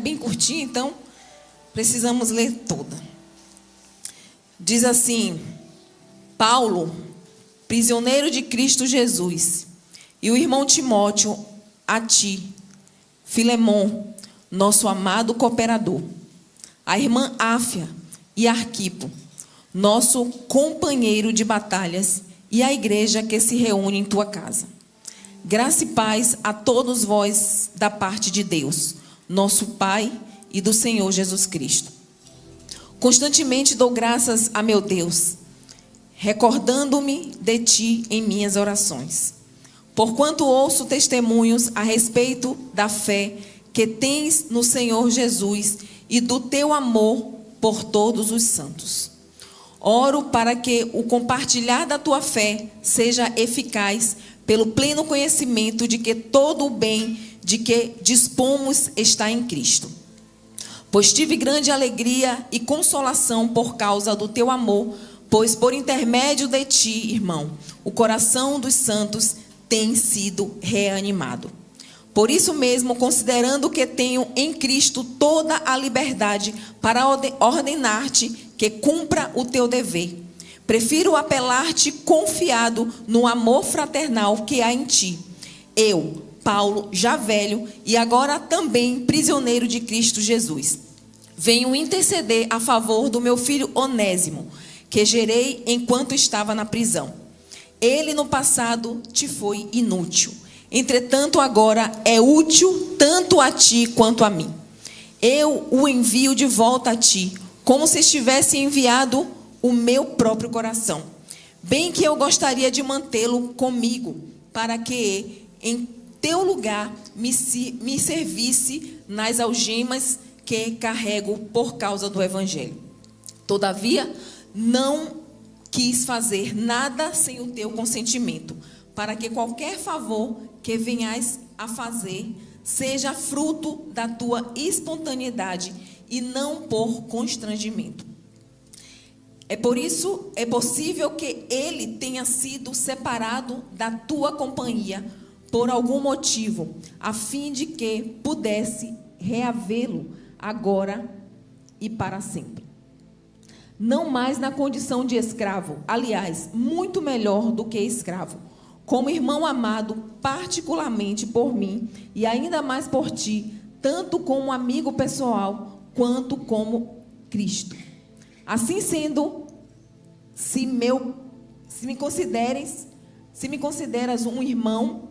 Bem curtinha, então precisamos ler toda. Diz assim: Paulo, prisioneiro de Cristo Jesus, e o irmão Timóteo, a ti, Filemon, nosso amado cooperador, a irmã Áfia e Arquipo, nosso companheiro de batalhas, e a igreja que se reúne em tua casa. Graça e paz a todos vós da parte de Deus, nosso Pai, e do Senhor Jesus Cristo. Constantemente dou graças a meu Deus, recordando-me de ti em minhas orações, porquanto ouço testemunhos a respeito da fé que tens no Senhor Jesus e do teu amor por todos os santos. Oro para que o compartilhar da tua fé seja eficaz pelo pleno conhecimento de que todo o bem de que dispomos está em Cristo. Pois tive grande alegria e consolação por causa do teu amor, pois por intermédio de ti, irmão, o coração dos santos tem sido reanimado. Por isso mesmo, considerando que tenho em Cristo toda a liberdade para ordenar-te que cumpra o teu dever, prefiro apelar-te confiado no amor fraternal que há em ti. Eu, Paulo, já velho e agora também prisioneiro de Cristo Jesus, venho interceder a favor do meu filho Onésimo, que gerei enquanto estava na prisão. Ele no passado te foi inútil, entretanto agora é útil tanto a ti quanto a mim. Eu o envio de volta a ti, como se estivesse enviado o meu próprio coração. Bem que eu gostaria de mantê-lo comigo, para que em teu lugar me servisse nas algemas que carrego por causa do Evangelho. Todavia, não quis fazer nada sem o teu consentimento, para que qualquer favor que venhais a fazer seja fruto da tua espontaneidade e não por constrangimento. Por isso, é possível que ele tenha sido separado da tua companhia por algum motivo, a fim de que pudesse reavê-lo agora e para sempre. Não mais na condição de escravo, aliás, muito melhor do que escravo, como irmão amado particularmente por mim e ainda mais por ti, tanto como amigo pessoal quanto como Cristo. Assim sendo, se me consideras um irmão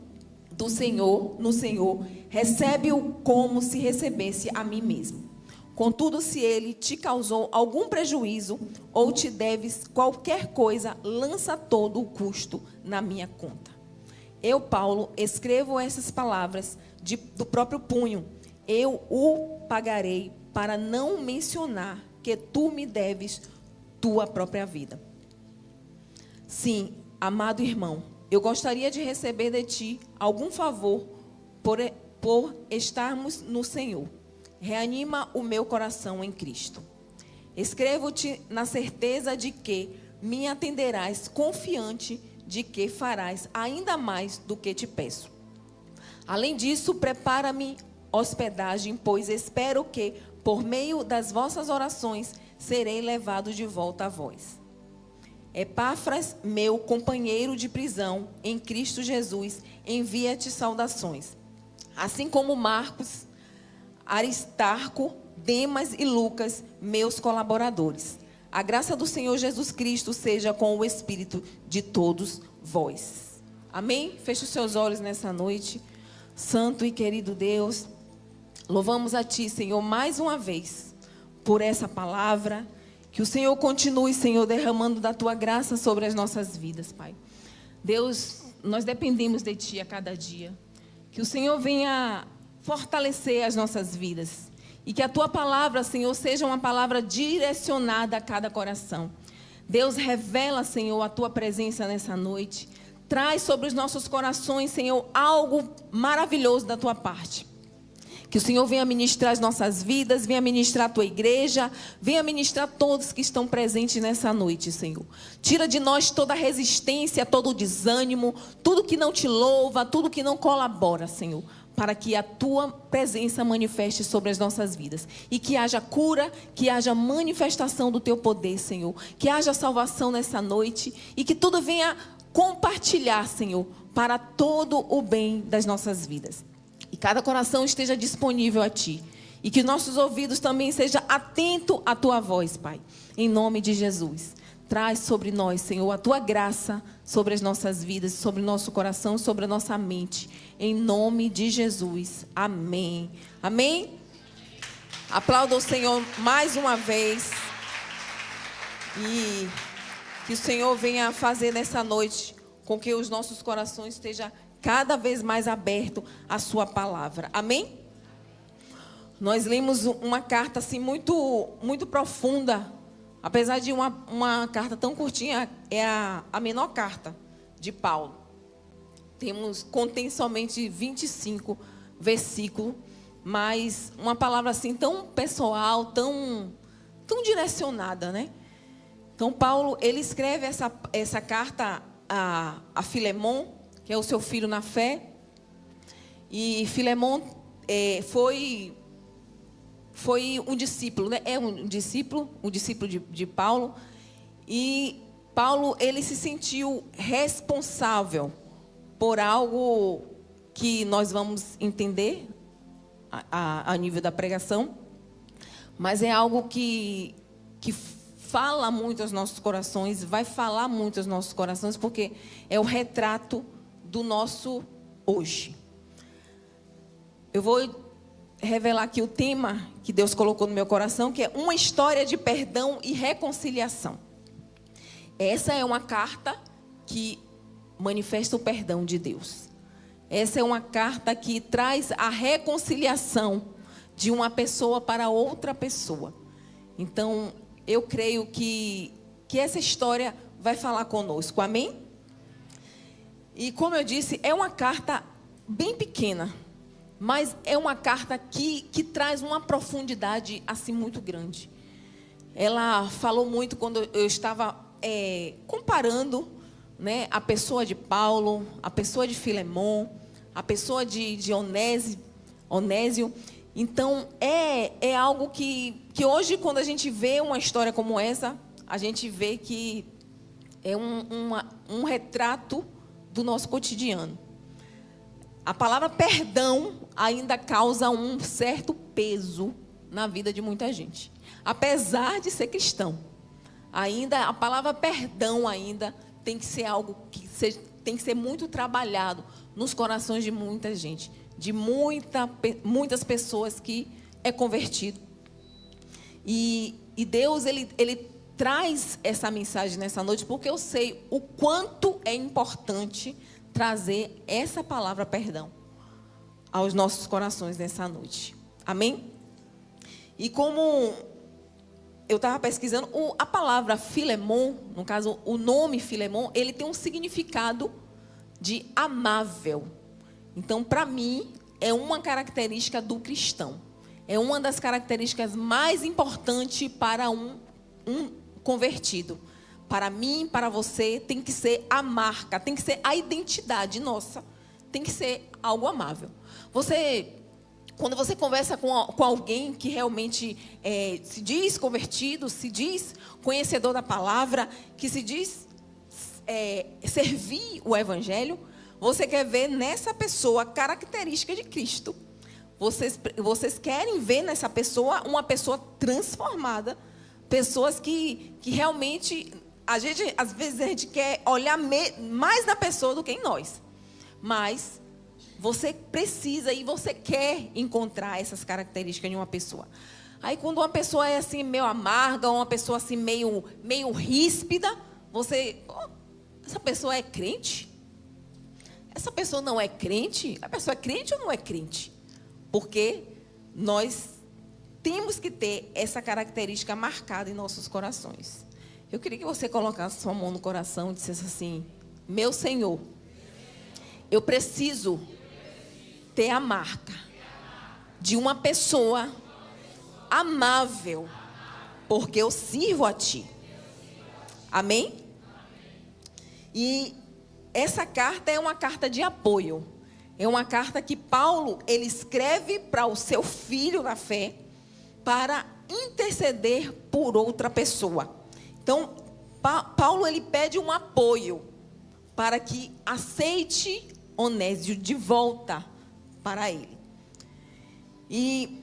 do Senhor, no Senhor, recebe-o como se recebesse a mim mesmo. Contudo, se ele te causou algum prejuízo ou te deves qualquer coisa, lança todo o custo na minha conta. Eu, Paulo, escrevo essas palavras do próprio punho. Eu o pagarei, para não mencionar que tu me deves tua própria vida. Sim, amado irmão, eu gostaria de receber de ti algum favor por estarmos no Senhor. Reanima o meu coração em Cristo. Escrevo-te na certeza de que me atenderás, confiante de que farás ainda mais do que te peço. Além disso, prepara-me hospedagem, pois espero que, por meio das vossas orações, serei levado de volta a vós. Epáfras, meu companheiro de prisão em Cristo Jesus, envia-te saudações. Assim como Marcos, Aristarco, Demas e Lucas, meus colaboradores. A graça do Senhor Jesus Cristo seja com o espírito de todos vós. Amém? Feche os seus olhos nessa noite. Santo e querido Deus, louvamos a ti, Senhor, mais uma vez, por essa palavra. Que o Senhor continue, Senhor, derramando da tua graça sobre as nossas vidas, Pai. Deus, nós dependemos de ti a cada dia. Que o Senhor venha fortalecer as nossas vidas. E que a tua palavra, Senhor, seja uma palavra direcionada a cada coração. Deus, revela, Senhor, a tua presença nessa noite. Traz sobre os nossos corações, Senhor, algo maravilhoso da tua parte. Que o Senhor venha ministrar as nossas vidas, venha ministrar a tua igreja, venha ministrar todos que estão presentes nessa noite, Senhor. Tira de nós toda a resistência, todo o desânimo, tudo que não te louva, tudo que não colabora, Senhor. para que a tua presença manifeste sobre as nossas vidas. E que haja cura, que haja manifestação do teu poder, Senhor. Que haja salvação nessa noite e que tudo venha compartilhar, Senhor, para todo o bem das nossas vidas. E cada coração esteja disponível a Ti. E que nossos ouvidos também sejam atentos à Tua voz, Pai. Em nome de Jesus. Traz sobre nós, Senhor, a Tua graça sobre as nossas vidas, sobre o nosso coração, sobre a nossa mente. Em nome de Jesus. Amém. Amém? Aplauda o Senhor mais uma vez. E que o Senhor venha fazer nessa noite com que os nossos corações estejam cada vez mais abertos à Sua palavra. Amém? Nós lemos uma carta assim muito profunda. Apesar de uma carta tão curtinha, é a menor carta de Paulo. Contém somente 25 versículos, mas uma palavra assim tão pessoal, tão direcionada, né? Então Paulo, ele escreve essa carta a Filemon, que é o seu filho na fé. E Filemon foi um discípulo, né? É um discípulo de Paulo. E Paulo, ele se sentiu responsável por algo que nós vamos entender a nível da pregação. Mas é algo que fala muito aos nossos corações, vai falar muito aos nossos corações, porque é o retrato do nosso hoje. Eu vou revelar aqui o tema que Deus colocou no meu coração, que é uma história de perdão e reconciliação. Essa é uma carta que manifesta o perdão de Deus. Essa é uma carta que traz a reconciliação de uma pessoa para outra pessoa. Então, eu creio que essa história vai falar conosco. Amém? E como eu disse, é uma carta bem pequena. Mas é uma carta que traz uma profundidade assim muito grande. Ela falou muito quando eu estava comparando, né, a pessoa de Paulo, a pessoa de Filemon, a pessoa de Onésio. Então, é algo que hoje, quando a gente vê uma história como essa, a gente vê que é um retrato do nosso cotidiano. A palavra perdão ainda causa um certo peso na vida de muita gente. Apesar de ser cristão, ainda a palavra perdão ainda tem que ser algo tem que ser muito trabalhado nos corações de muita gente, de muitas pessoas que é convertido. E Deus ele traz essa mensagem nessa noite, porque eu sei o quanto é importante trazer essa palavra perdão aos nossos corações nessa noite. Amém? E como eu estava pesquisando, a palavra Filemon, no caso, o nome Filemon, ele tem um significado de amável. Então, para mim, é uma característica do cristão. É uma das características mais importantes para um convertido. Para mim, para você, tem que ser a marca, tem que ser a identidade nossa. Tem que ser algo amável. Quando você conversa com alguém que realmente se diz convertido, se diz conhecedor da palavra, que se diz servir o evangelho, você quer ver nessa pessoa a característica de Cristo. Vocês querem ver nessa pessoa uma pessoa transformada, pessoas que realmente... às vezes a gente quer olhar mais na pessoa do que em nós. Mas você precisa e você quer encontrar essas características em uma pessoa. Aí quando uma pessoa é assim meio amarga, uma pessoa assim meio ríspida, essa pessoa é crente? Essa pessoa não é crente? A pessoa é crente ou não é crente? Porque nós temos que ter essa característica marcada em nossos corações. Eu queria que você colocasse sua mão no coração e dissesse assim: meu Senhor, eu preciso ter a marca de uma pessoa amável, porque eu sirvo a Ti. Amém? E essa carta é uma carta de apoio. É uma carta que Paulo, ele escreve para o seu filho na fé, para interceder por outra pessoa. Então, Paulo, ele pede um apoio para que aceite Onésio de volta para ele. E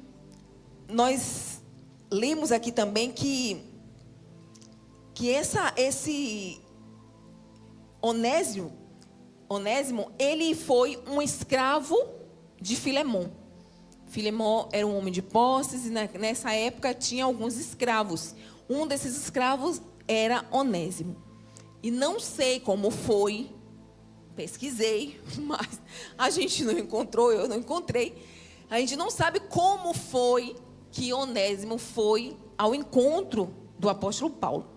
nós lemos aqui também que esse Onésimo, ele foi um escravo de Filemon. Filemon era um homem de posses e nessa época tinha alguns escravos. Um desses escravos era Onésimo. E não sei como foi, pesquisei, mas a gente não encontrou, eu não encontrei. A gente não sabe como foi que Onésimo foi ao encontro do apóstolo Paulo.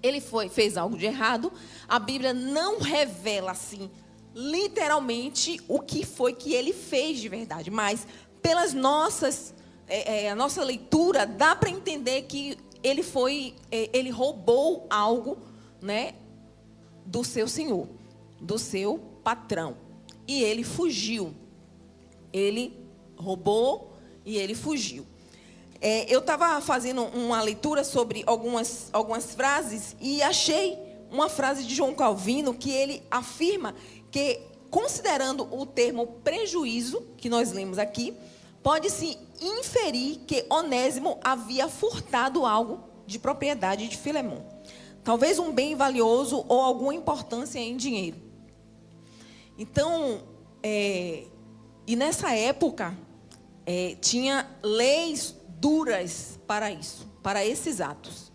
Ele fez algo de errado. A Bíblia não revela assim, literalmente, o que foi que ele fez de verdade. Mas, pelas a nossa leitura, dá para entender que ele roubou algo, né, do seu senhor, do seu patrão. E ele fugiu. Ele roubou e ele fugiu. Eu estava fazendo uma leitura sobre algumas frases e achei uma frase de João Calvino que ele afirma que, considerando o termo prejuízo que nós lemos aqui, pode-se inferir que Onésimo havia furtado algo de propriedade de Filemon. Talvez um bem valioso ou alguma importância em dinheiro. Então, e nessa época, tinha leis duras para isso, para esses atos.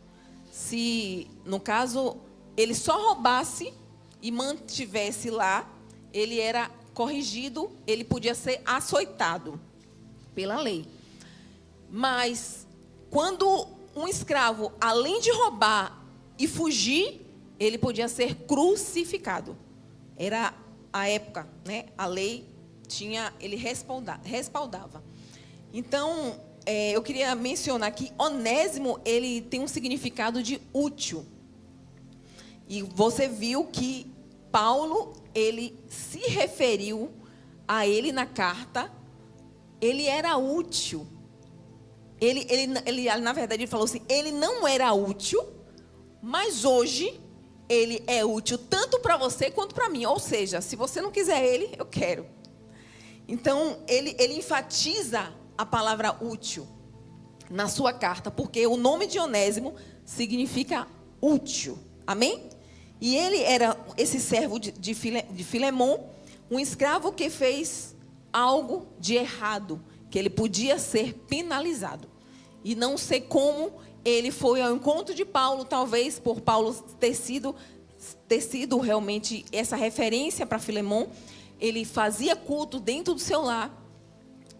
Se, no caso, ele só roubasse e mantivesse lá, ele era corrigido, ele podia ser açoitado pela lei. Mas, quando um escravo, além de roubar e fugir, ele podia ser crucificado. Era a época, né? A lei ele respaldava. Então, eu queria mencionar que Onésimo, ele tem um significado de útil. E você viu que Paulo, ele se referiu a ele na carta. Ele era útil. Ele na verdade, ele falou assim, ele não era útil, mas hoje ele é útil tanto para você quanto para mim. Ou seja, se você não quiser ele, eu quero. Então, ele enfatiza a palavra útil na sua carta, porque o nome de Onésimo significa útil. Amém? E ele era esse servo de Filemon, um escravo que fez algo de errado, que ele podia ser penalizado. E não sei como ele foi ao encontro de Paulo, talvez por Paulo ter sido realmente essa referência para Filemon. Ele fazia culto dentro do seu lar.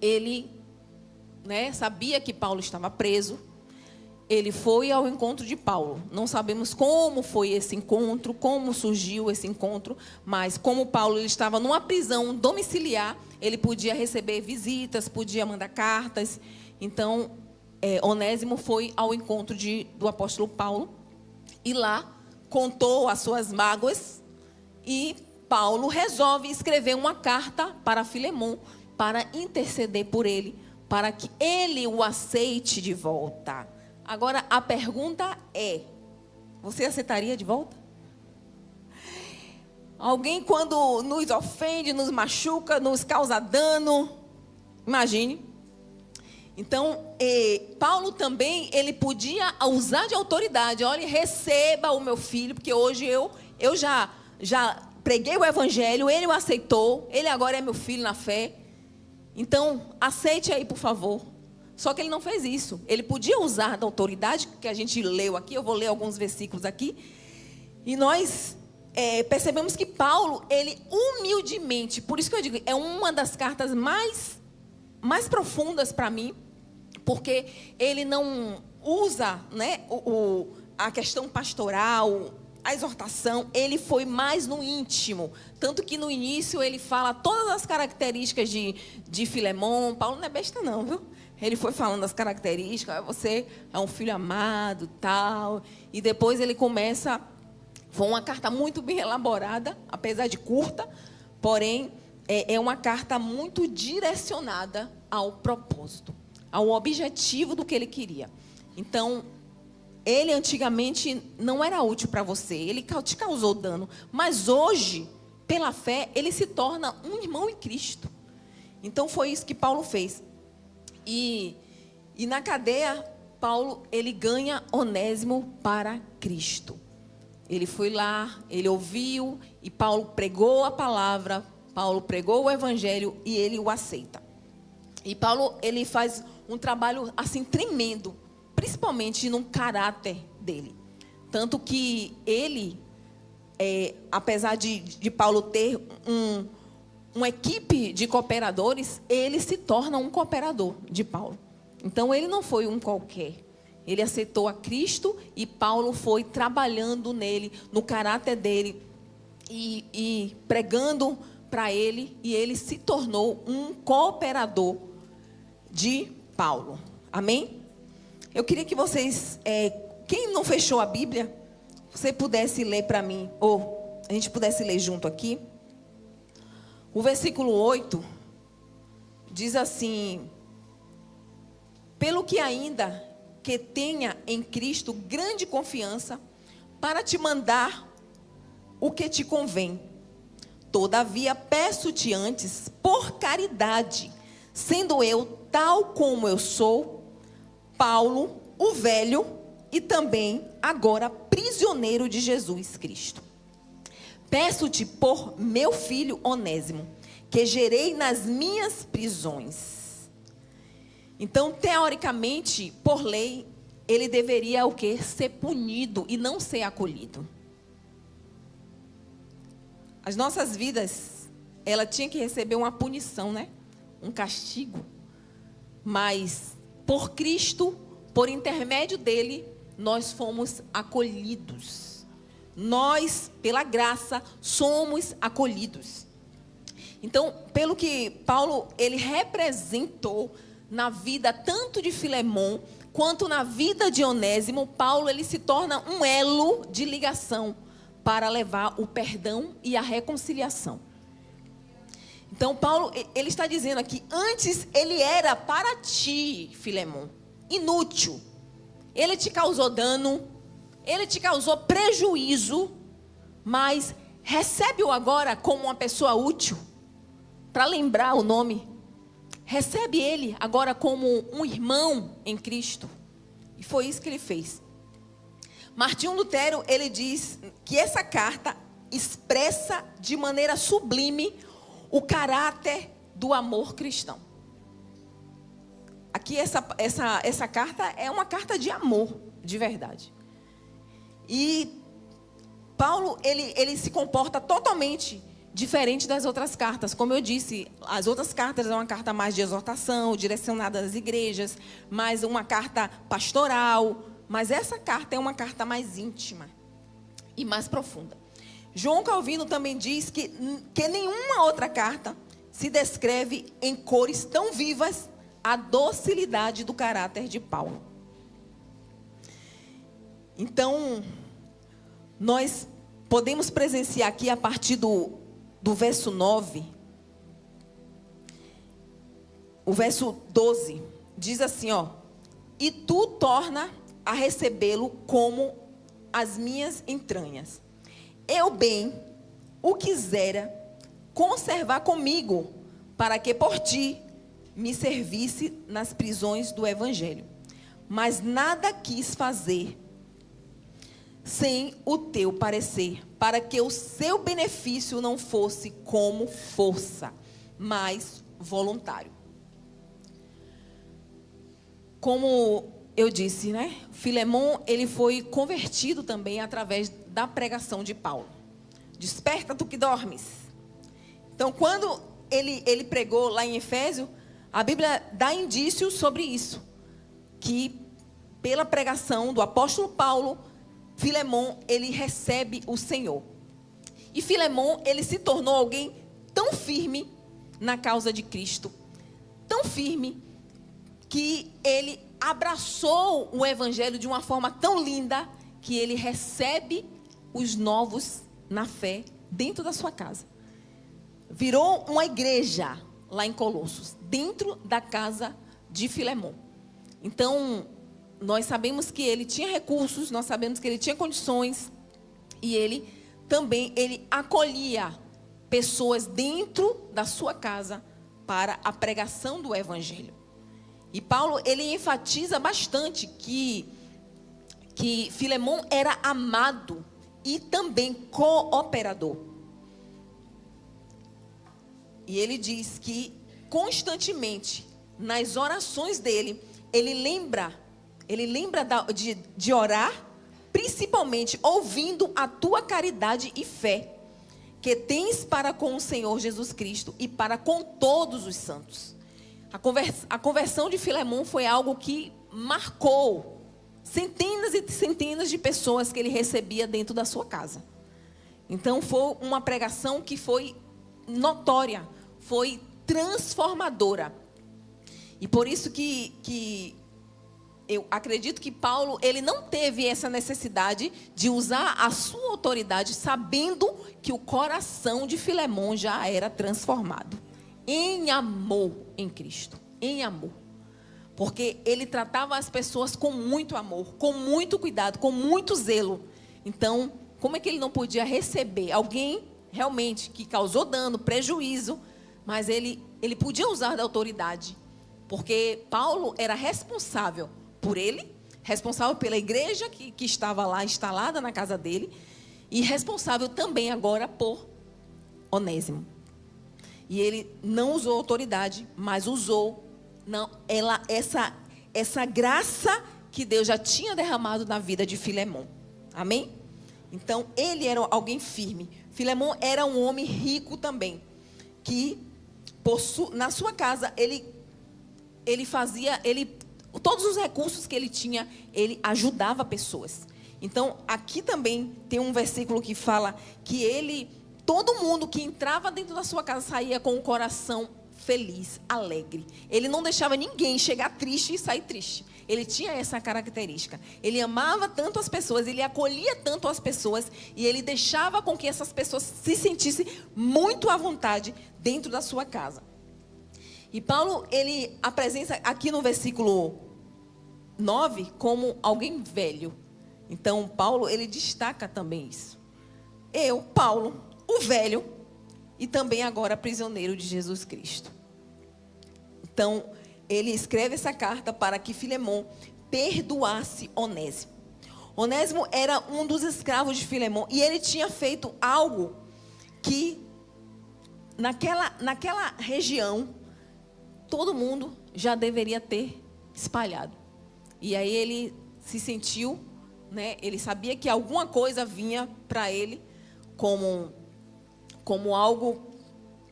Ele, né, sabia que Paulo estava preso. Ele foi ao encontro de Paulo. Não sabemos como foi esse encontro, como surgiu esse encontro, mas como Paulo ele estava numa prisão domiciliar, ele podia receber visitas, podia mandar cartas. Então, Onésimo foi ao encontro do apóstolo Paulo e lá contou as suas mágoas e Paulo resolve escrever uma carta para Filemon para interceder por ele, para que ele o aceite de volta. Agora, a pergunta é, você aceitaria de volta? Alguém quando nos ofende, nos machuca, nos causa dano, imagine. Então, Paulo também, ele podia usar de autoridade. Olha, receba o meu filho, porque hoje eu já preguei o evangelho, ele o aceitou, ele agora é meu filho na fé. Então, aceite aí, por favor. Só que ele não fez isso. Ele podia usar da autoridade que a gente leu aqui. Eu vou ler alguns versículos aqui. E nós percebemos que Paulo, ele humildemente, por isso que eu digo, é uma das cartas mais profundas para mim, porque ele não usa, né, a questão pastoral, a exortação, ele foi mais no íntimo. Tanto que no início ele fala todas as características de Filemon. Paulo não é besta não, viu? Ele foi falando as características, você é um filho amado, tal. E depois ele começa, foi uma carta muito bem elaborada, apesar de curta, porém, é uma carta muito direcionada ao propósito, ao objetivo do que ele queria. Então, ele antigamente não era útil para você, ele te causou dano, mas hoje, pela fé, ele se torna um irmão em Cristo. Então, foi isso que Paulo fez. E na cadeia, Paulo, ele ganha Onésimo para Cristo. Ele foi lá, ele ouviu, e Paulo pregou a palavra, Paulo pregou o evangelho e ele o aceita. E Paulo, ele faz um trabalho assim tremendo, principalmente no caráter dele. Tanto que ele, apesar de Paulo ter uma equipe de cooperadores, ele se torna um cooperador de Paulo. Então, ele não foi um qualquer. Ele aceitou a Cristo e Paulo foi trabalhando nele, no caráter dele, e pregando para ele, e ele se tornou um cooperador de Paulo. Amém? Eu queria que vocês, quem não fechou a Bíblia, você pudesse ler para mim, ou a gente pudesse ler junto aqui. O versículo 8 diz assim: pelo que ainda que tenha em Cristo grande confiança para te mandar o que te convém. Todavia, peço-te antes, por caridade, sendo eu tal como eu sou, Paulo, o velho, e também agora prisioneiro de Jesus Cristo. Peço-te por meu filho Onésimo, que gerei nas minhas prisões. Então, teoricamente, por lei, ele deveria o quê? Ser punido e não ser acolhido. As nossas vidas, ela tinha que receber uma punição, né? Um castigo. Mas, por Cristo, por intermédio dele, nós fomos acolhidos. Nós, pela graça, somos acolhidos. Então, pelo que Paulo, ele representou na vida tanto de Filemon, quanto na vida de Onésimo, Paulo, ele se torna um elo de ligação para levar o perdão e a reconciliação. Então, Paulo, ele está dizendo aqui, antes ele era para ti, Filemon, inútil. Ele te causou dano, ele te causou prejuízo, mas recebe-o agora como uma pessoa útil, para lembrar o nome. Recebe ele agora como um irmão em Cristo. E foi isso que ele fez. Martinho Lutero, ele diz que essa carta expressa de maneira sublime o caráter do amor cristão. Aqui essa carta é uma carta de amor, de verdade. E Paulo, ele se comporta totalmente diferente das outras cartas. Como eu disse, as outras cartas é uma carta mais de exortação, direcionada às igrejas, mais uma carta pastoral, mas essa carta é uma carta mais íntima e mais profunda. João Calvino também diz que nenhuma outra carta se descreve em cores tão vivas a docilidade do caráter de Paulo. Então, nós podemos presenciar aqui a partir do verso 9, o verso 12, diz assim, ó: e tu torna a recebê-lo como as minhas entranhas. Eu bem o quisera conservar comigo, para que por ti me servisse nas prisões do evangelho. Mas nada quis fazer sem o teu parecer, para que o seu benefício não fosse como força, mas voluntário. Como eu disse, né? Filemon, ele foi convertido também através da pregação de Paulo. Desperta tu que dormes. Então, quando ele pregou lá em Efésio, a Bíblia dá indícios sobre isso, que pela pregação do apóstolo Paulo, Filemon, ele recebe o Senhor. E Filemon, ele se tornou alguém tão firme na causa de Cristo, tão firme, que ele abraçou o evangelho de uma forma tão linda, que ele recebe os novos na fé dentro da sua casa. virou uma igreja lá em Colossos, dentro da casa de Filemon. Então, nós sabemos que ele tinha recursos, nós sabemos que ele tinha condições, e ele também acolhia pessoas dentro da sua casa para a pregação do evangelho. E Paulo, ele enfatiza bastante que Filemon era amado e também cooperador. E ele diz que constantemente, nas orações dele, ele lembra de orar, principalmente ouvindo a tua caridade e fé, que tens para com o Senhor Jesus Cristo e para com todos os santos. A conversão de Filemon foi algo que marcou centenas e centenas de pessoas que ele recebia dentro da sua casa. Então foi uma pregação que foi notória, foi transformadora. E por isso que eu acredito que Paulo, ele não teve essa necessidade de usar a sua autoridade, sabendo que o coração de Filemon já era transformado em amor em Cristo, em amor. Porque ele tratava as pessoas com muito amor, com muito cuidado, com muito zelo. Então, como é que ele não podia receber alguém realmente que causou dano, prejuízo, mas ele podia usar da autoridade? Porque Paulo era responsável por ele, responsável pela igreja que estava lá instalada na casa dele, e responsável também agora por Onésimo. E ele não usou autoridade, mas usou essa graça que Deus já tinha derramado na vida de Filemon. Amém? Então, ele era alguém firme. Filemon era um homem rico também, que na sua casa, ele fazia, todos os recursos que ele tinha, ele ajudava pessoas. Então, aqui também tem um versículo que fala que todo mundo que entrava dentro da sua casa saía com o coração feliz, alegre. Ele não deixava ninguém chegar triste e sair triste. Ele tinha essa característica. Ele amava tanto as pessoas, ele acolhia tanto as pessoas, e ele deixava com que essas pessoas se sentissem muito à vontade dentro da sua casa. E Paulo, ele apresenta aqui no versículo 9 como alguém velho. Então, Paulo, ele destaca também isso. Eu, Paulo, o velho, e também agora prisioneiro de Jesus Cristo. Então, ele escreve essa carta para que Filemon perdoasse Onésimo. Onésimo era um dos escravos de Filemon, e ele tinha feito algo que naquela região todo mundo já deveria ter espalhado. E aí ele se sentiu, né, ele sabia que alguma coisa vinha para ele como algo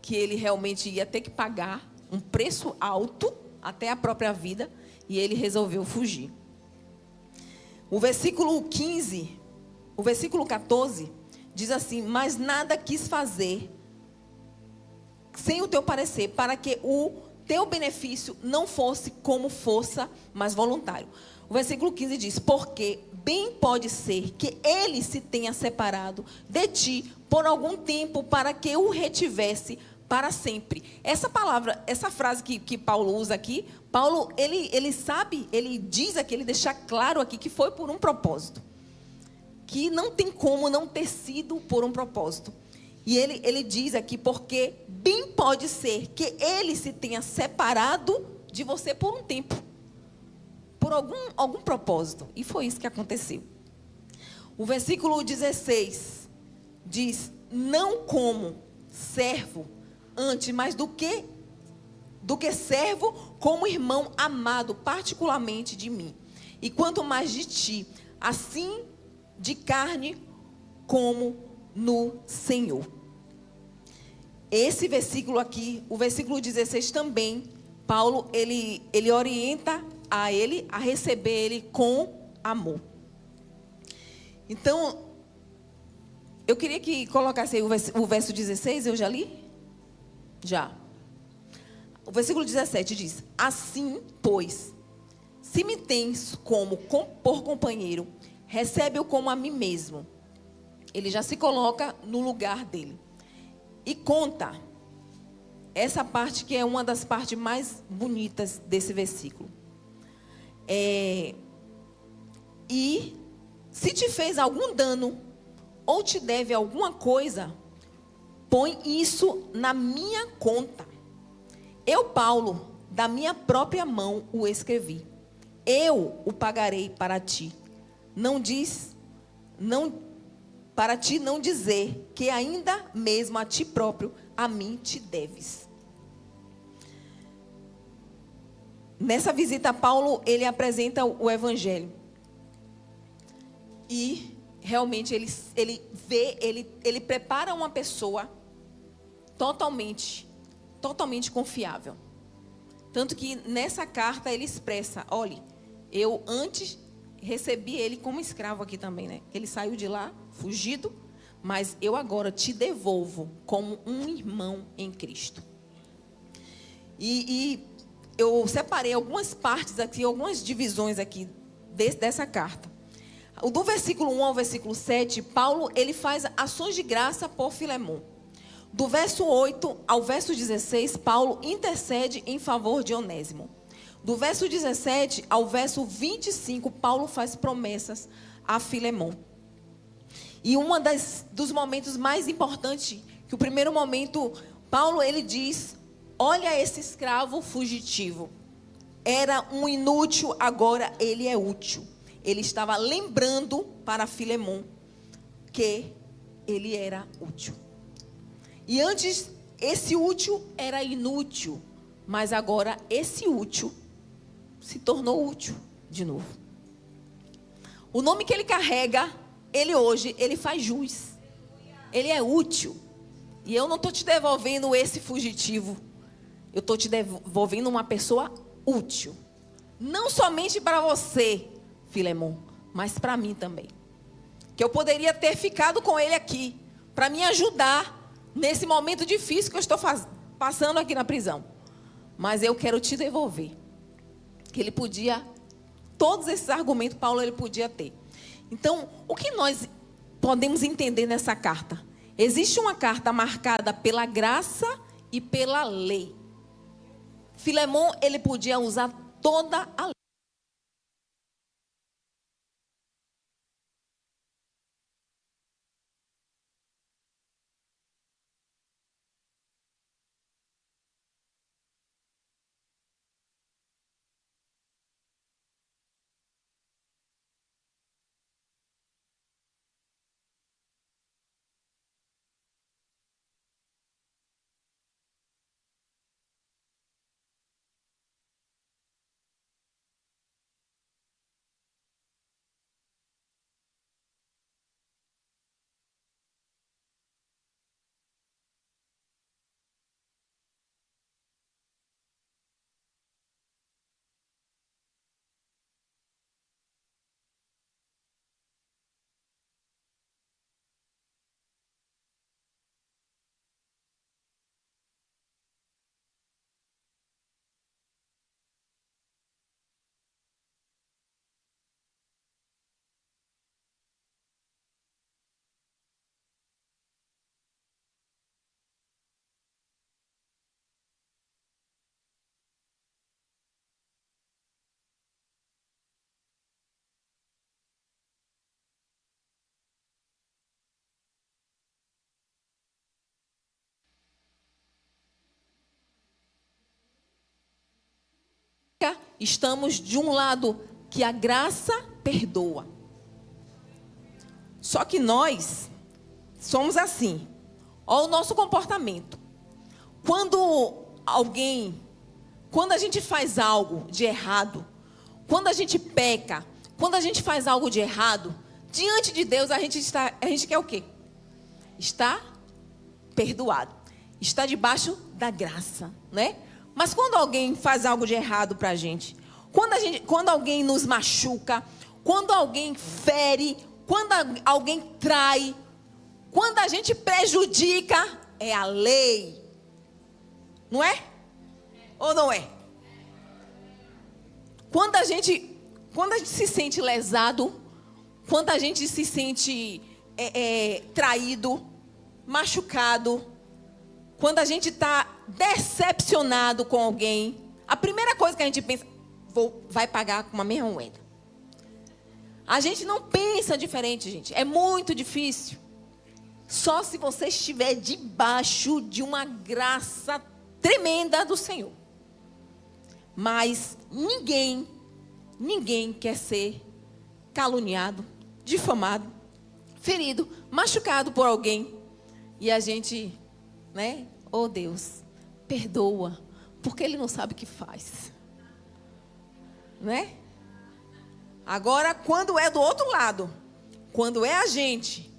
que ele realmente ia ter que pagar um preço alto, até a própria vida, e ele resolveu fugir. O versículo 14 diz assim: mas nada quis fazer sem o teu parecer, para que o teu benefício não fosse como força, mas voluntário. O versículo 15 diz: porque bem pode ser que ele se tenha separado de ti por algum tempo, para que o retivesse para sempre. Essa palavra, essa frase que Paulo usa aqui, Paulo, ele sabe, ele diz aqui, ele deixa claro aqui que foi por um propósito. Que não tem como não ter sido por um propósito. E ele diz aqui, porque bem pode ser que ele se tenha separado de você por um tempo. Por algum propósito. E foi isso que aconteceu. O versículo 16 diz: não como servo antes, mas do que servo, como irmão amado particularmente de mim. E quanto mais de ti, assim de carne como no Senhor. Esse versículo aqui, o versículo 16 também, Paulo, ele orienta a ele a receber ele com amor. Então, eu queria que colocasse aí o verso 16, eu já li? Já. O versículo 17 diz: assim, pois, se me tens por companheiro, recebe-o como a mim mesmo. Ele já se coloca no lugar dele. E conta essa parte que é uma das partes mais bonitas desse versículo. E se te fez algum dano ou te deve alguma coisa, põe isso na minha conta. Eu, Paulo, da minha própria mão o escrevi. Eu o pagarei para ti. Para ti não dizer que ainda mesmo a ti próprio, a mim te deves. Nessa visita, Paulo, ele apresenta o evangelho. E realmente ele prepara uma pessoa totalmente confiável. Tanto que nessa carta ele expressa, olhe, eu antes recebi ele como escravo aqui também, né? Ele saiu de lá, fugido, mas eu agora te devolvo como um irmão em Cristo. E eu separei algumas partes aqui, algumas divisões aqui dessa carta. Do versículo 1 ao versículo 7, Paulo ele faz ações de graça por Filemon. Do verso 8 ao verso 16, Paulo intercede em favor de Onésimo. Do verso 17 ao verso 25, Paulo faz promessas a Filemon. E dos momentos mais importantes, que o primeiro momento, Paulo ele diz, olha esse escravo fugitivo. Era um inútil, agora ele é útil. Ele estava lembrando para Filemon que ele era útil. E antes, esse útil era inútil. Mas agora, esse útil se tornou útil de novo. O nome que ele carrega, ele faz jus. Ele é útil. E eu não estou te devolvendo esse fugitivo. Eu estou te devolvendo uma pessoa útil. Não somente para você, Filemon, mas para mim também. Que eu poderia ter ficado com ele aqui, para me ajudar nesse momento difícil que eu estou passando aqui na prisão. Mas eu quero te devolver. Que ele podia, todos esses argumentos, Paulo, ele podia ter. Então, o que nós podemos entender nessa carta? Existe uma carta marcada pela graça e pela lei. Filemon, ele podia usar toda a lei. Estamos de um lado que a graça perdoa. Só que nós somos assim. Olha o nosso comportamento. Quando a gente faz algo de errado, quando a gente peca, quando a gente faz algo de errado, diante de Deus a gente quer o quê? Está perdoado. Está debaixo da graça, né? Mas quando alguém faz algo de errado para a gente, quando alguém nos machuca, quando alguém fere, quando alguém trai, quando a gente prejudica, é a lei. Não é? Ou não é? Quando a gente se sente lesado, quando a gente se sente traído, machucado, quando a gente está decepcionado com alguém, a primeira coisa que a gente pensa, vai pagar com uma mesma moeda. A gente não pensa diferente, gente. É muito difícil. Só se você estiver debaixo de uma graça tremenda do Senhor. Mas ninguém quer ser caluniado, difamado, ferido, machucado por alguém. E a gente, né? Oh Deus, perdoa, porque Ele não sabe o que faz. Né? Agora, quando é do outro lado, quando é a gente,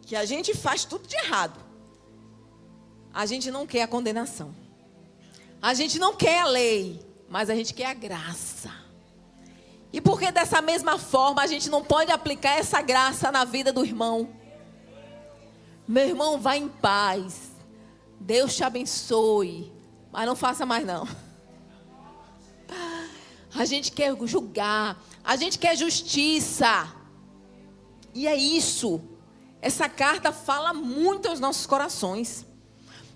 que a gente faz tudo de errado, a gente não quer a condenação. A gente não quer a lei, mas a gente quer a graça. E porque dessa mesma forma a gente não pode aplicar essa graça na vida do irmão? Meu irmão, vá em paz. Deus te abençoe. Mas não faça mais não. A gente quer julgar. A gente quer justiça. E é isso. Essa carta fala muito aos nossos corações.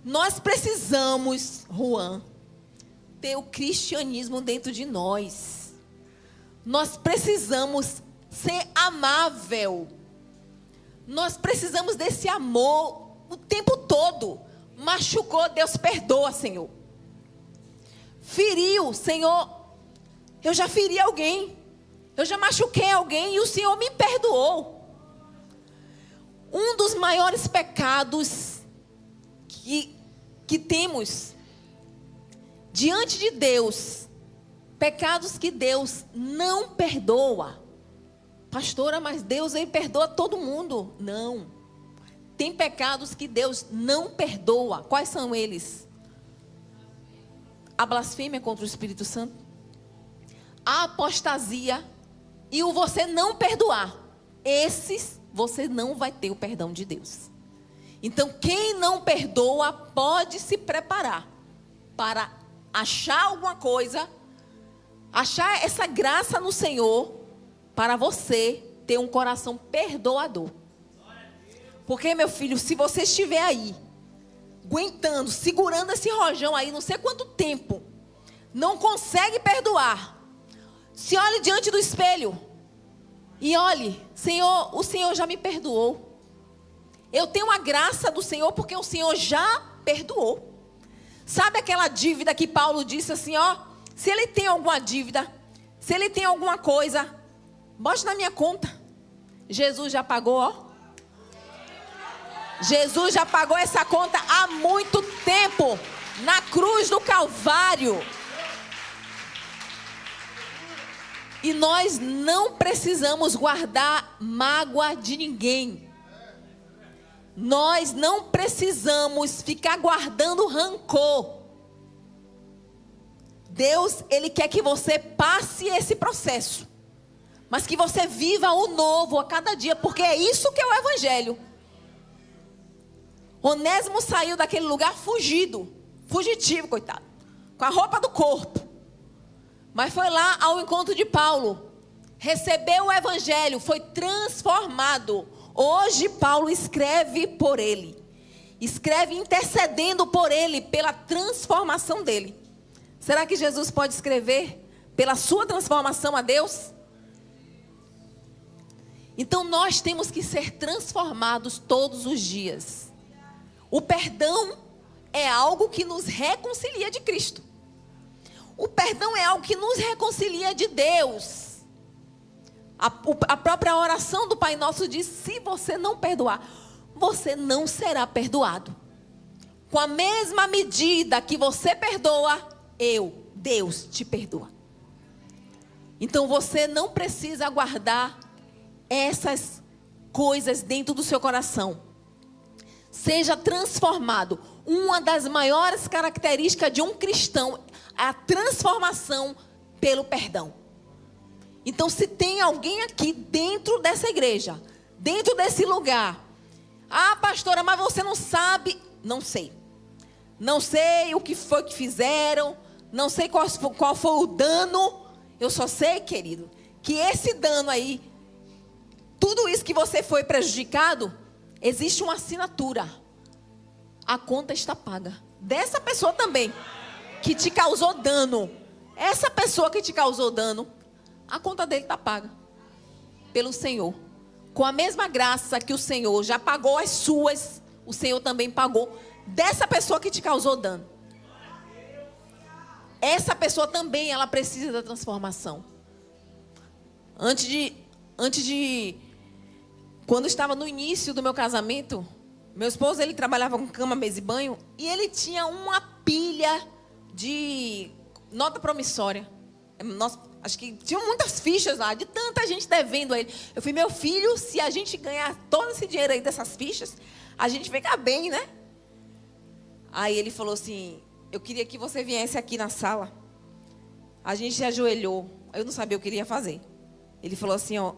Nós precisamos, Juan, ter o cristianismo dentro de nós. Nós precisamos ser amável. Nós precisamos desse amor o tempo todo. Machucou, Deus perdoa, Senhor. Feriu, Senhor. Eu já feri alguém. Eu já machuquei alguém e o Senhor me perdoou. Um dos maiores pecados que temos diante de Deus, pecados que Deus não perdoa. Pastora, mas Deus ele perdoa todo mundo. Não. Tem pecados que Deus não perdoa. Quais são eles? A blasfêmia contra o Espírito Santo, a apostasia e o você não perdoar. Esses você não vai ter o perdão de Deus. Então, quem não perdoa pode se preparar para achar alguma coisa, achar essa graça no Senhor, para você ter um coração perdoador. Porque, meu filho, se você estiver aí, aguentando, segurando esse rojão aí, não sei quanto tempo, não consegue perdoar, se olhe diante do espelho e olhe, Senhor, o Senhor já me perdoou. Eu tenho a graça do Senhor porque o Senhor já perdoou. Sabe aquela dívida que Paulo disse assim, ó, se ele tem alguma dívida, se ele tem alguma coisa, bote na minha conta. Jesus já pagou, ó. Jesus já pagou essa conta há muito tempo, na cruz do Calvário. E nós não precisamos guardar mágoa de ninguém. Nós não precisamos ficar guardando rancor. Deus, Ele quer que você passe esse processo, mas que você viva o novo a cada dia, porque é isso que é o Evangelho. Onésimo saiu daquele lugar fugitivo, coitado, com a roupa do corpo. Mas foi lá ao encontro de Paulo, recebeu o Evangelho, foi transformado. Hoje Paulo escreve por ele, escreve intercedendo por ele, pela transformação dele. Será que Jesus pode escrever pela sua transformação a Deus? Então nós temos que ser transformados todos os dias. O perdão é algo que nos reconcilia de Cristo. O perdão é algo que nos reconcilia de Deus. A própria oração do Pai Nosso diz, se você não perdoar, você não será perdoado. Com a mesma medida que você perdoa, Deus te perdoa. Então você não precisa guardar essas coisas dentro do seu coração. Seja transformado. Uma das maiores características de um cristão é a transformação pelo perdão. Então, se tem alguém aqui dentro dessa igreja, dentro desse lugar, ah, pastora, mas você não sabe. Não sei. Não sei o que foi que fizeram, não sei qual foi o dano. Eu só sei, querido, que esse dano aí, tudo isso que você foi prejudicado, existe uma assinatura. A conta está paga. dessa pessoa também, que te causou dano. Essa pessoa que te causou dano, a conta dele está paga pelo Senhor. Com a mesma graça que o Senhor já pagou as suas, o Senhor também pagou dessa pessoa que te causou dano. Essa pessoa também, ela precisa da transformação. Antes de quando eu estava no início do meu casamento, meu esposo, ele trabalhava com cama, mesa e banho, e ele tinha uma pilha de nota promissória. Nossa, acho que tinha muitas fichas lá, de tanta gente devendo a ele. Eu falei, meu filho, se a gente ganhar todo esse dinheiro aí dessas fichas, a gente fica bem, né? Aí ele falou assim, eu queria que você viesse aqui na sala. A gente se ajoelhou, eu não sabia o que ele ia fazer. Ele falou assim, ó,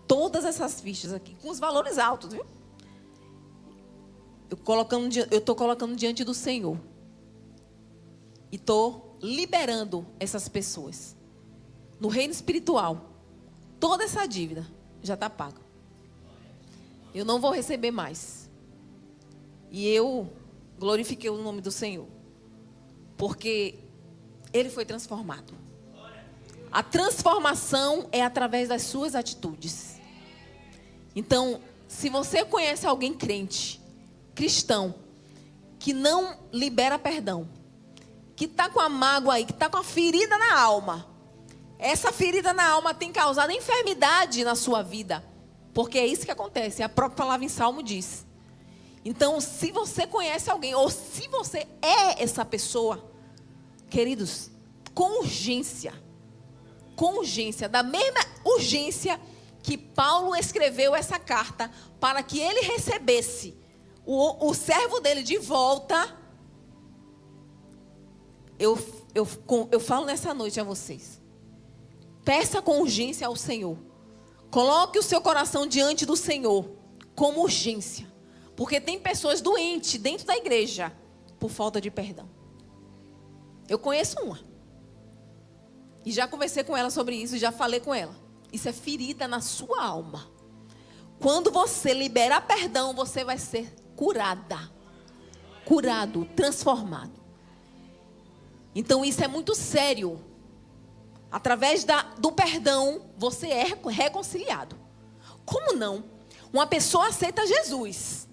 todas essas fichas aqui, com os valores altos, viu? Eu estou colocando diante do Senhor. E estou liberando essas pessoas. No reino espiritual, toda essa dívida já está paga. Eu não vou receber mais. E eu glorifiquei o nome do Senhor. Porque ele foi transformado. A transformação é através das suas atitudes. Então, se você conhece alguém crente, cristão, que não libera perdão, que está com a mágoa aí, que está com a ferida na alma, essa ferida na alma tem causado enfermidade na sua vida, porque é isso que acontece, a própria palavra em Salmo diz. Então, se você conhece alguém, ou se você é essa pessoa, queridos, com urgência, da mesma urgência que Paulo escreveu essa carta, para que ele recebesse o servo dele de volta, eu falo nessa noite a vocês, peça com urgência ao Senhor, coloque o seu coração diante do Senhor, com urgência, porque tem pessoas doentes dentro da igreja, por falta de perdão. Eu conheço uma, e já conversei com ela sobre isso, já falei com ela, isso é ferida na sua alma. Quando você liberar perdão, você vai ser curado, transformado. Então isso é muito sério. Através do perdão, você é reconciliado. Como não? Uma pessoa aceita Jesus.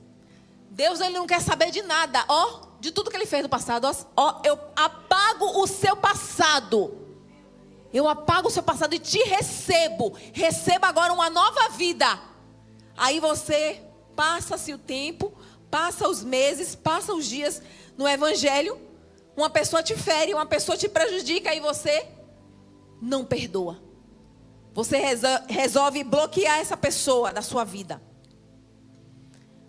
Deus, ele não quer saber de nada. De tudo que ele fez no passado. Eu apago o seu passado. Eu apago o seu passado e te recebo. Receba agora uma nova vida. Aí você passa-se o tempo, passa os meses, passa os dias no evangelho. Uma pessoa te fere, uma pessoa te prejudica e você não perdoa. Você resolve bloquear essa pessoa da sua vida.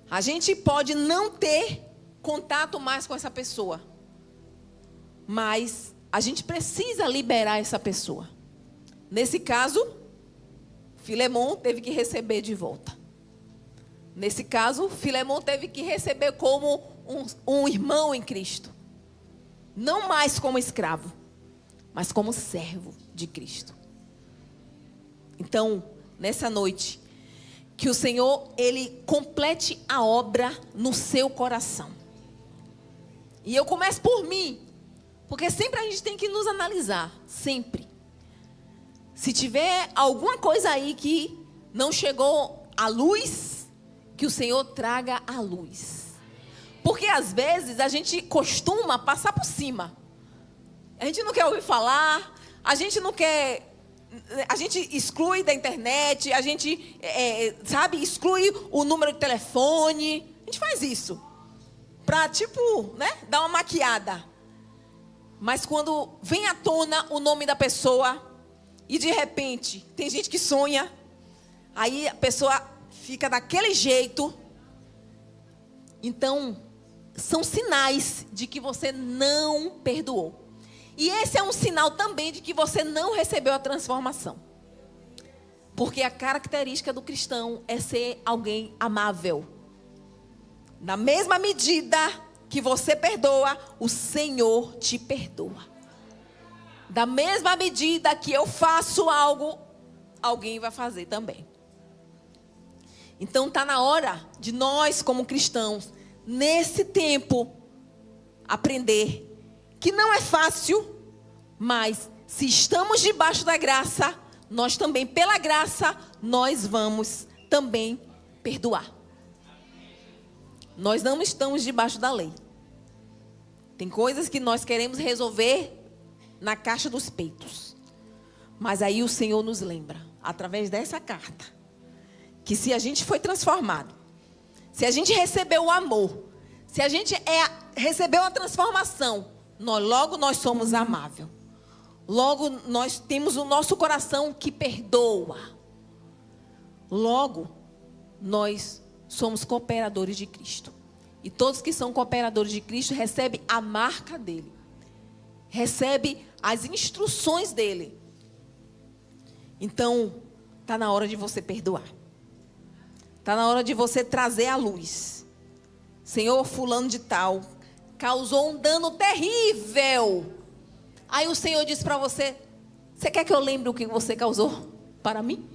A gente pode não ter contato mais com essa pessoa, mas a gente precisa liberar essa pessoa. Nesse caso, Filemon teve que receber de volta. Nesse caso, Filemon teve que receber como um irmão em Cristo. Não mais como escravo, mas como servo de Cristo. Então, nessa noite, que o Senhor, ele complete a obra no seu coração. E eu começo por mim, porque sempre a gente tem que nos analisar, sempre. Se tiver alguma coisa aí que não chegou à luz, que o Senhor traga à luz. Porque às vezes a gente costuma passar por cima. A gente não quer ouvir falar, a gente não quer, a gente exclui da internet, a gente, exclui o número de telefone. A gente faz isso para, dar uma maquiada. Mas quando vem à tona o nome da pessoa e de repente tem gente que sonha, aí a pessoa fica daquele jeito. Então, são sinais de que você não perdoou. E esse é um sinal também de que você não recebeu a transformação. Porque a característica do cristão é ser alguém amável. Na mesma medida que você perdoa, o Senhor te perdoa. Da mesma medida que eu faço algo, alguém vai fazer também. Então está na hora de nós, como cristãos, nesse tempo, aprender que não é fácil, mas se estamos debaixo da graça, nós também, pela graça, nós vamos também perdoar. Nós não estamos debaixo da lei. Tem coisas que nós queremos resolver na caixa dos peitos. Mas aí o Senhor nos lembra, através dessa carta, que se a gente foi transformado, se a gente recebeu o amor, se a gente recebeu a transformação, logo nós somos amável. Logo nós temos o nosso coração que perdoa. Logo nós somos cooperadores de Cristo. E todos que são cooperadores de Cristo recebem a marca dele. Recebem as instruções dele. Então, está na hora de você perdoar. Está na hora de você trazer à luz. Senhor, fulano de tal causou um dano terrível. Aí o Senhor diz para você: você quer que eu lembre o que você causou para mim?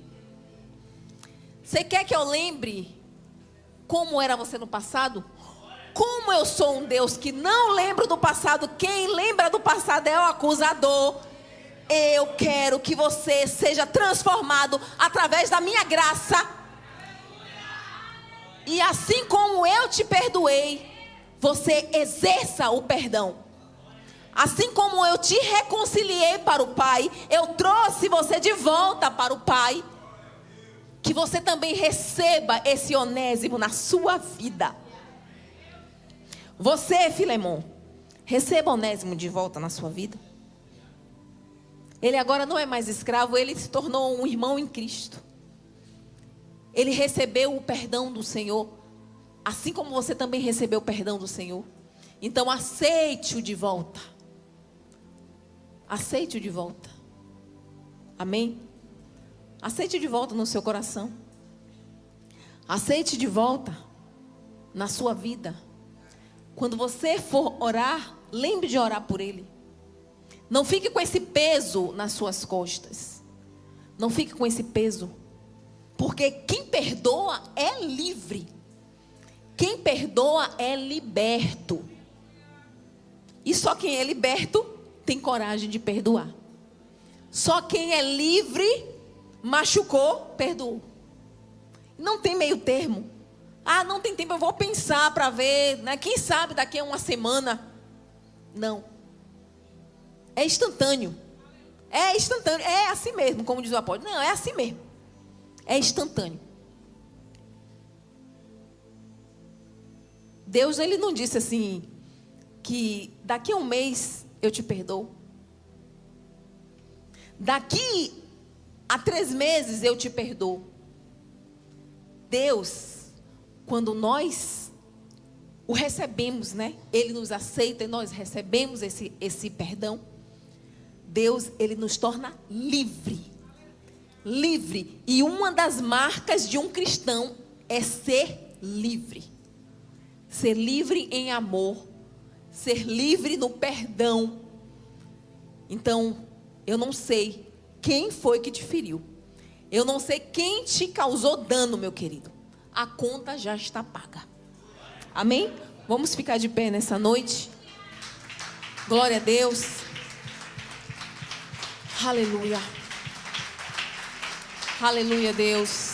Você quer que eu lembre como era você no passado? Como eu sou um Deus que não lembro do passado, quem lembra do passado é o acusador. Eu quero que você seja transformado através da minha graça. E assim como eu te perdoei, você exerça o perdão. Assim como eu te reconciliei para o Pai, eu trouxe você de volta para o Pai. Que você também receba esse Onésimo na sua vida. Você, Filemon, receba Onésimo de volta na sua vida. Ele agora não é mais escravo, ele se tornou um irmão em Cristo. Ele recebeu o perdão do Senhor, assim como você também recebeu o perdão do Senhor. Então aceite-o de volta. Aceite-o de volta. Amém? Aceite de volta no seu coração. Aceite de volta na sua vida. Quando você for orar, lembre de orar por ele. Não fique com esse peso nas suas costas. Não fique com esse peso. Porque quem perdoa é livre. Quem perdoa é liberto. E só quem é liberto tem coragem de perdoar. Só quem é livre, machucou, perdoou. Não tem meio termo. Ah, não tem tempo, eu vou pensar para ver, né? Quem sabe daqui a uma semana. Não. É instantâneo. É instantâneo. É assim mesmo, como diz o apóstolo. Não, é assim mesmo. É instantâneo. Deus, ele não disse assim, que daqui a um mês eu te perdoo. Daqui a 3 meses eu te perdoo. Deus, quando nós o recebemos, né? Ele nos aceita e nós recebemos esse perdão. Deus, ele nos torna livre. Livre. E uma das marcas de um cristão é ser livre. Ser livre em amor. Ser livre no perdão. Então, eu não sei quem foi que te feriu. Eu não sei quem te causou dano, meu querido. A conta já está paga. Amém? Vamos ficar de pé nessa noite. Glória a Deus. Aleluia. Aleluia, Deus.